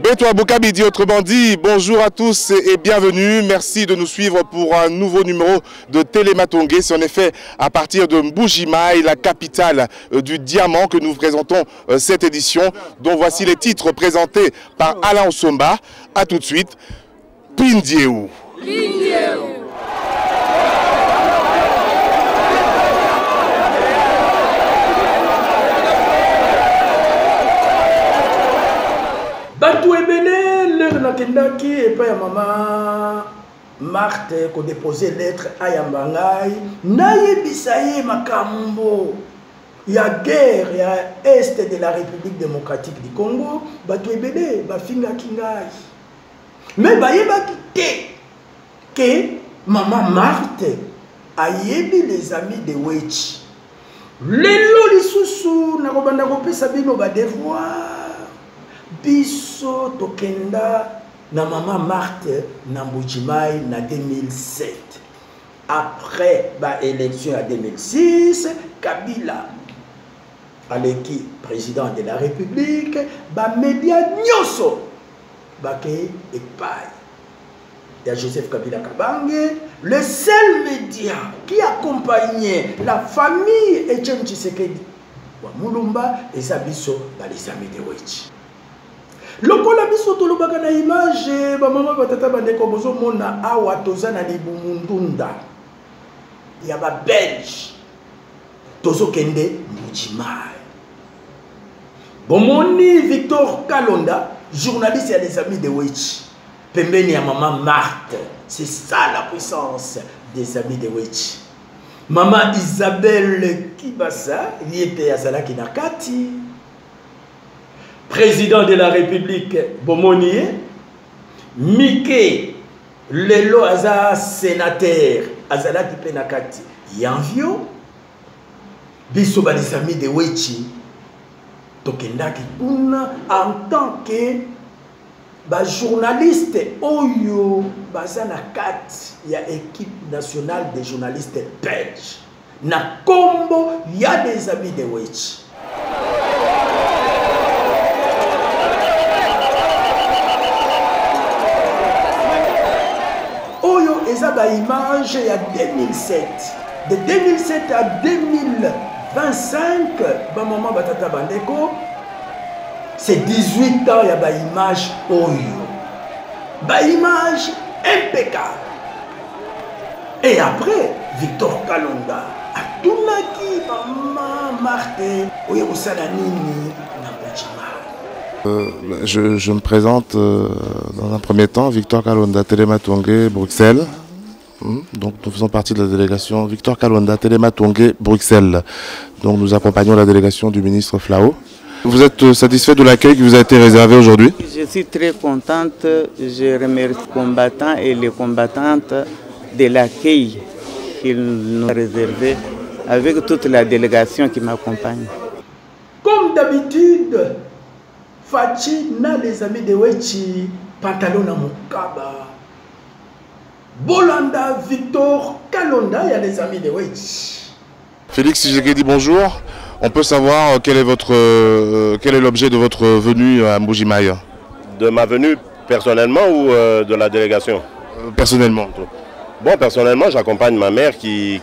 Beto Abokabi dit autrement dit, bonjour à tous et bienvenue. Merci de nous suivre pour un nouveau numéro de Télématongué. C'est en effet à partir de Mbuji-Mayi, la capitale du diamant, que nous présentons cette édition, dont voici les titres présentés par Alain Osomba. A tout de suite, Pindieu. Bantou ebele l'heure nakendaki et pas ya maman Marthe ko déposer lettre à Yambangai nayebisa ye makambo ya guerre ya est de la République démocratique du Congo. Bantou ebele bafingaki ngai mais bayebaki te que maman Marthe ayebi les amis de Wechi lelo lisusu nakobanda kopesa bino ba devoir biso tokenda na maman Marthe na Mbuji-Mayi na 2007. Après ba élection à 2006, Kabila aleki président de la République, ba média nyoso bake epai ya Joseph Kabila Kabange, le seul média qui accompagnait la famille Etienne Tshisekedi wa Mulumba et Sabiso ba les amis de Wechi. Lokola biso tolobaka na image ba mama batata bandeko bozo mona awa toza na libumundunda ya ba Belge tozo kende Mbuji-Mayi. Bomoni Victor Kalonda, journaliste ya des amis de Wechi, pembeni ya maman Marthe. C'est ça la puissance des amis de Wechi. Maman Isabelle Kibasa yete azalaki na kati. Président de la République Bomoni, Mike Lelo Aza sénateur Azalaki Penakati Yanvio, biso ba les amis de Wechi tokendaki kuna en tant que ba journaliste oyo bazana kati ya équipe nationale des journalistes belges na kombo ya des amis de Wechi. Eza ba image ya 2007. De 2007 à 2025, ba maman batata bandeko, c'est 18 ans ya ba image oyo. Ba image impeccable. Et après, Victor Kalonda atunaki maman Marthe oyo kosala nini na Mbuji-Mayi. Je me présente dans un premier temps, Victor Kalonda, Télématongué, Bruxelles. Donc nous faisons partie de la délégation Victor Kalonda, Télématongué, Bruxelles. Donc nous accompagnons la délégation du ministre Flao. Vous êtes satisfait de l'accueil qui vous a été réservé aujourd'hui? Je suis très contente. Je remercie les combattants et les combattantes de l'accueil qu'ils nous ont réservé avec toute la délégation qui m'accompagne. Comme d'habitude, Fachi na les amis de Wechi, pantalon à Mokaba. Bolanda, Victor Kalonda, il y a les amis de Wechi. Félix Tshisekedi, bonjour. On peut savoir quel est l'objet de votre venue à Mbuji-Mayi? De ma venue personnellement ou de la délégation? Personnellement. Bon, personnellement, j'accompagne ma mère qui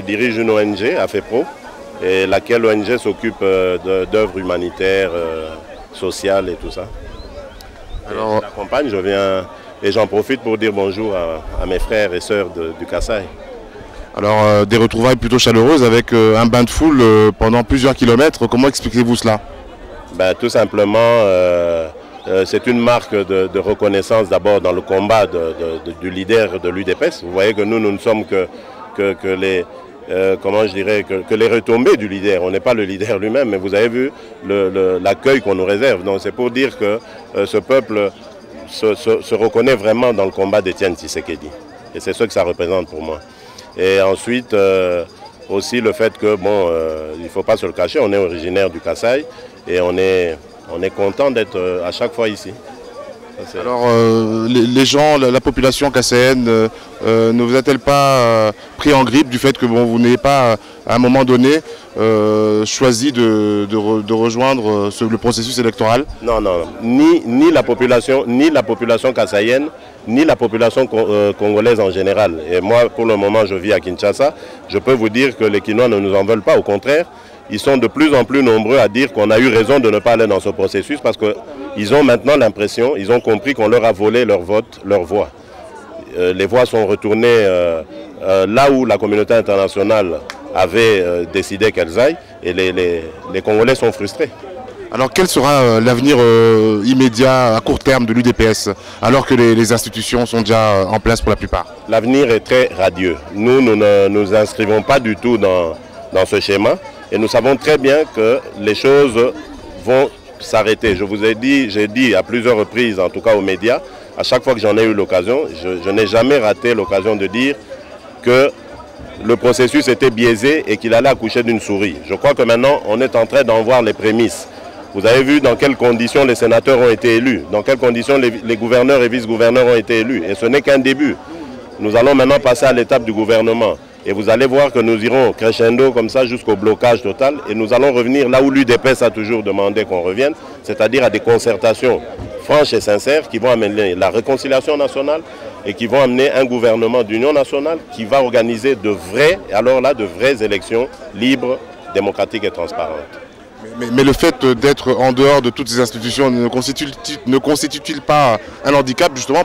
dirige une ONG, AFEPRO, et laquelle ONG s'occupe d'œuvres humanitaires, sociales et tout ça. Alors, j'accompagne, je viens et j'en profite pour dire bonjour à mes frères et sœurs du Kasaï. Alors, des retrouvailles plutôt chaleureuses avec un bain de foule pendant plusieurs kilomètres. Comment expliquez-vous cela? Ben, tout simplement, c'est une marque de reconnaissance d'abord dans le combat du leader de l'UDPS. Vous voyez que nous ne sommes que les... comment je dirais, que les retombées du leader. On n'est pas le leader lui-même, mais vous avez vu l'accueil qu'on nous réserve. Donc c'est pour dire que ce peuple se reconnaît vraiment dans le combat d'Etienne Tshisekedi. Et c'est ce que ça représente pour moi. Et ensuite, aussi le fait que, bon, il ne faut pas se le cacher, on est originaire du Kasaï et on est content d'être à chaque fois ici. Alors, les gens, la population casséenne, ne vous a-t-elle pas pris en grippe du fait que bon, vous n'ayez pas, à un moment donné, choisi de rejoindre le processus électoral? Non, non, ni la population kassaïenne, ni la population congolaise en général. Et moi, pour le moment, je vis à Kinshasa. Je peux vous dire que les Kinois ne nous en veulent pas. Au contraire, ils sont de plus en plus nombreux à dire qu'on a eu raison de ne pas aller dans ce processus parce qu'ils ont maintenant l'impression, ils ont compris qu'on leur a volé leur vote, leur voix. Les voix sont retournées là où la communauté internationale avait décidé qu'elles aillent et les Congolais sont frustrés. Alors quel sera l'avenir immédiat, à court terme de l'UDPS, alors que les institutions sont déjà en place pour la plupart? L'avenir est très radieux. Nous ne nous inscrivons pas du tout dans ce schéma. Et nous savons très bien que les choses vont s'arrêter. Je vous ai dit, j'ai dit à plusieurs reprises, en tout cas aux médias, à chaque fois que j'en ai eu l'occasion, je n'ai jamais raté l'occasion de dire que le processus était biaisé et qu'il allait accoucher d'une souris. Je crois que maintenant, on est en train d'en voir les prémices. Vous avez vu dans quelles conditions les sénateurs ont été élus, dans quelles conditions les gouverneurs et vice-gouverneurs ont été élus. Et ce n'est qu'un début. Nous allons maintenant passer à l'étape du gouvernement. Et vous allez voir que nous irons crescendo comme ça jusqu'au blocage total. Et nous allons revenir là où l'UDPS a toujours demandé qu'on revienne, c'est-à-dire à des concertations franches et sincères qui vont amener la réconciliation nationale et qui vont amener un gouvernement d'union nationale qui va organiser de vraies élections libres, démocratiques et transparentes. Mais le fait d'être en dehors de toutes ces institutions ne constitue-t-il pas un handicap justement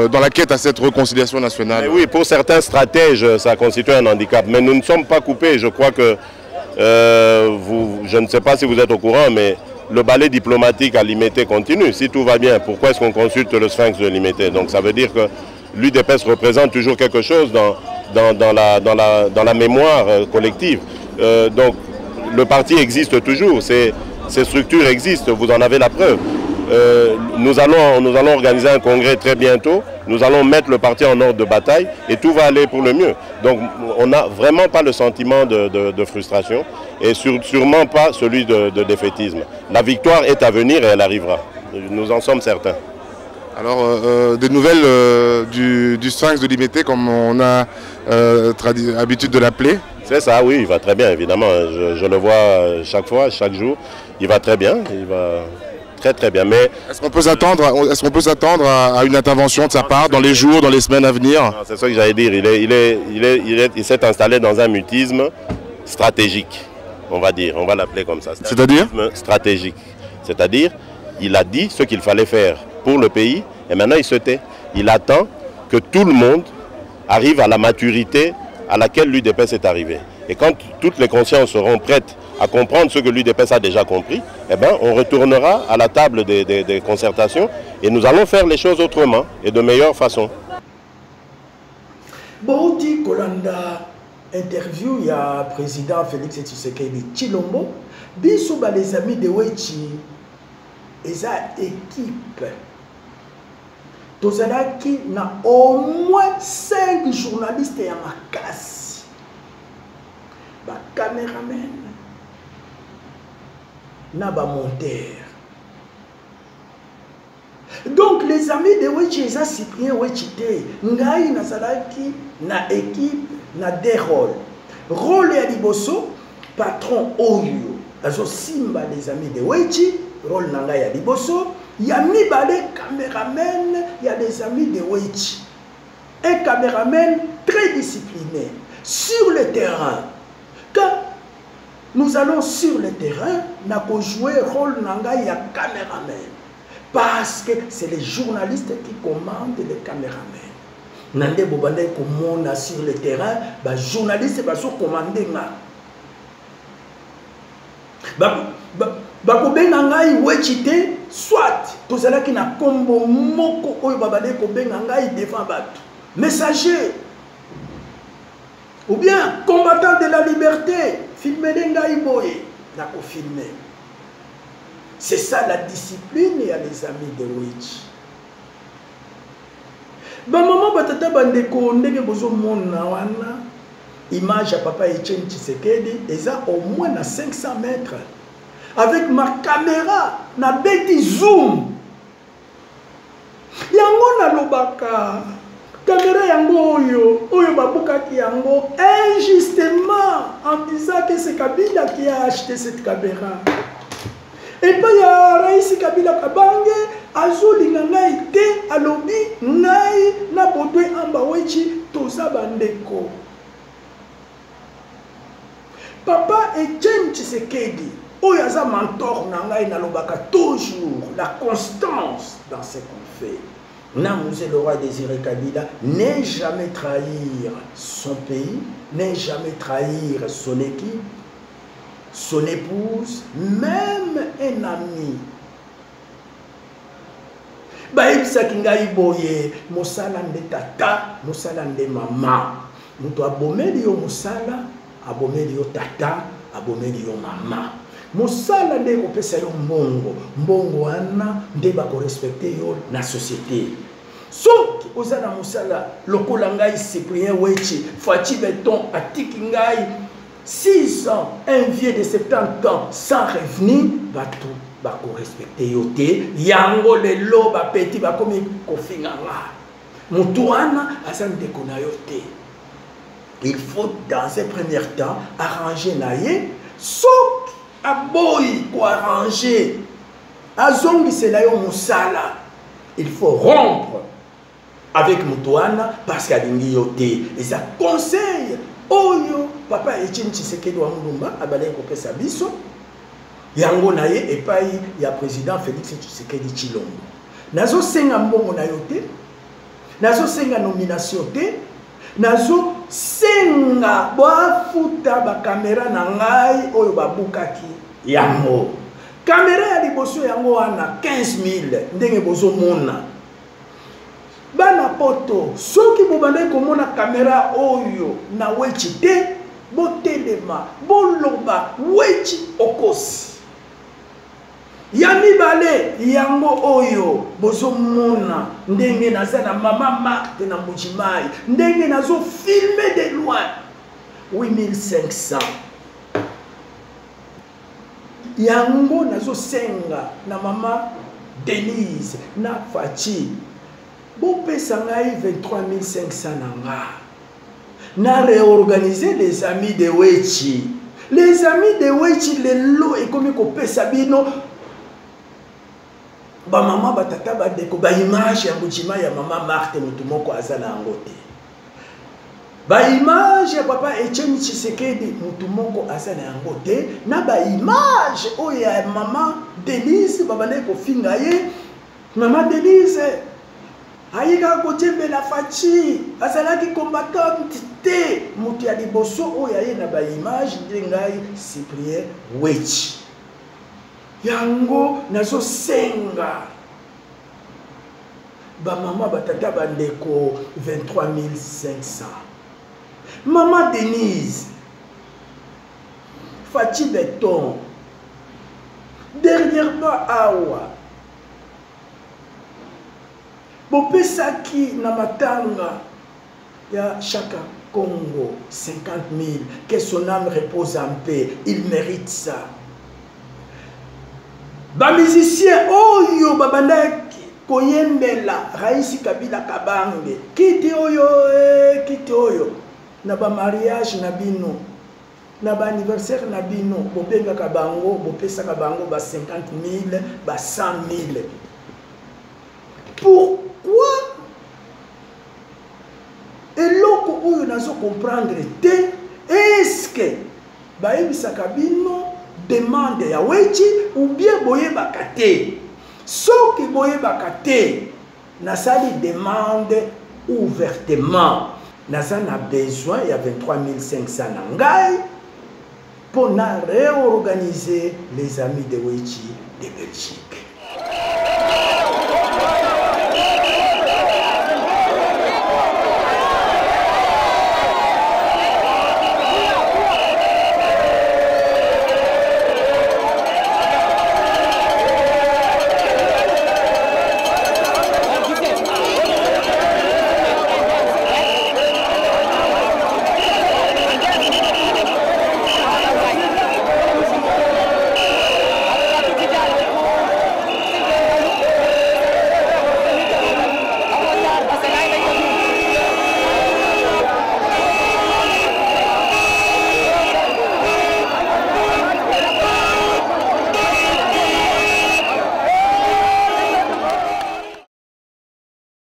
dans la quête à cette réconciliation nationale? Mais oui, pour certains stratèges, ça constitue un handicap. Mais nous ne sommes pas coupés. Je crois que, je ne sais pas si vous êtes au courant, mais le ballet diplomatique à Limete continue. Si tout va bien, pourquoi est-ce qu'on consulte le sphinx de Limete? Donc ça veut dire que l'UDPS représente toujours quelque chose dans la mémoire collective. Donc, le parti existe toujours, ces structures existent, vous en avez la preuve. Nous allons organiser un congrès très bientôt, nous allons mettre le parti en ordre de bataille et tout va aller pour le mieux. Donc on n'a vraiment pas le sentiment de frustration et sûrement pas celui de défaitisme. La victoire est à venir et elle arrivera, nous en sommes certains. Alors, des nouvelles du sphinx de Limete, comme on a l'habitude de l'appeler? C'est ça, oui, il va très bien, évidemment. Je le vois chaque fois, chaque jour. Il va très bien, il va très très bien. Mais est-ce qu'on peut s'attendre à une intervention de sa part dans les jours, dans les semaines à venir? C'est ça que j'allais dire. Il s'est installé dans un mutisme stratégique, on va dire. On va l'appeler comme ça. C'est-à-dire? Stratégique. C'est-à-dire, il a dit ce qu'il fallait faire pour le pays et maintenant il se tait. Il attend que tout le monde arrive à la maturité à laquelle l'UDPS est arrivée. Et quand toutes les consciences seront prêtes à comprendre ce que l'UDPS a déjà compris, eh ben, on retournera à la table des concertations et nous allons faire les choses autrement et de meilleure façon. Bouti Kolanda, interview, il y a le président Félix Tshisekedi Tshilombo, Bisouba les amis de Wechi, et sa équipe. Tozalaki na au moins 5 journalistes et ma casse. Ba caméraman, na ba monteur. Donc les amis de Wechi, ça Cyprien Wechite, ngai na salaki na équipe na des rôles. Rôle ya liboso, patron Oyo. Azo simba les amis de Wechi, rôle na ngai ya liboso. Il y a Mibale caméraman, il y a des amis de Wechi. Un caméraman très discipliné sur le terrain. Quand nous allons sur le terrain, nous allons jouer le rôle de caméraman. Parce que c'est les journalistes qui commandent les caméramans. Nande Bobande commande sur le terrain, les journalistes sont commandés. Bakobenga ngai Wechite, soit tozalaki na kombo moko oyo babale kobenga ngai devant bato messager ou bien combattant de la liberté, filmer ngai boye na ko filmer. C'est ça la discipline et les amis de Wechi. Ba maman batata bandeko ndenge bozo mona wana image à papa Etienne Tshisekedi eza au moins na 500 mètres. Avec ma caméra, na beti zoom. yango nalobaka caméra yango oyo babukaki yango injustement en disant que c'est Kabila qui a acheté cette caméra. Et puis il y a Raïsi Kabila Kabange azolinga ngai te alobi ngai na bodwe amba wechi toza bandeko. Papa Etienne Tshisekedi oyo aza mentor na ngai nalobaka toujours la constance dans ce qu'on fait. Namouze le roi Désiré Kabila n'est jamais trahir son pays, n'est jamais trahir son équipe, son épouse, même un ami. Baïbisaki ngai boye mosala nde tata, mosala nde mama. Mutu abomeli yo mosala, abomeli yo tata, abomeli yo mama. Mosala nde kopesa yo mbongo, mbongo wana nde bako respecter yo na société. Soki ozana mosala lokola ngai Cyprien Wechi, Fachi Beton atiki ngai 6 ans, un vieux de 70 ans sans revenu, bato bako respecter yo te, yango lelo ba petit bakomi kofinga nga. Mutu wana asa ndeko na yo te. Il faut dans un premier temps arranger naye, soki aboyi ko arranger azongi sela yo musala. Il faut rompre avec Moutouana parce qu'il y a des yoté. Et ça conseille oyo papa Etienne Tshisekedi wa Mulumba abale ko pesa biso. Yango naye et pas il y a président Félix Tshisekedi Tshilombo. Nazo senga mbongo na yoté. Nazo senga nomination té. Nazo senga bafuta ba caméra na ngai oyo babukaki yango. Caméra ya liboso yango wana 15 000 ndenge bozo mona. Bana poto soki bobande komona caméra oyo na wechi te botelema boloba wechi okosi. Yami bale yango oyo bozo mona ndenge naza na mama Marthe na Mbujimai, ndenge nazo filmer de loin 8500. Yango nazo senga na mama Denise na Fachi bopesa ngai 23 500 nanga na réorganiser les amis de Wechi. Les amis de Wechi lelo ekomi kopesa bino ba mama batata badeko ba image ya Mbujima ya mama Marthe mutu moko azala ngote. Ba image ya papa Etienne Tshisekedi mutu moko azana yango te, na ba image oyo ya mama Denise babane ko finga ye. Mama Denise ayika ko tembela Fachi azalaki combattante te, mutu ya liboso oyo ye na ba image ndengai Cyprien Wechi. Yango nazo senga ba mama batata bandeko 23 500. Maman Denise, Fachi Beton, dernièrement Awa, Bopesaki Namatanga, ya Chaka Congo, 50 000, que son âme repose en paix, il mérite ça. Ba musicien oyo babandaki koyembela Raïsi Kabila Kabange, kiti oyo. Na ba mariage na bino, na ba anniversaire na bino, bobenga kabango, bopesa kabango ba 50 000, ba 100 000. Pourquoi? Et loko oyo nazo comprendre te, est-ce que ba ebisa kabino demande ya Wechi ou bien boye bakate? Soki boye bakate, na sali demande ouvertement. Naza a besoin, il y a 23 500 nangai pour réorganiser les amis de Wechi de Belgique.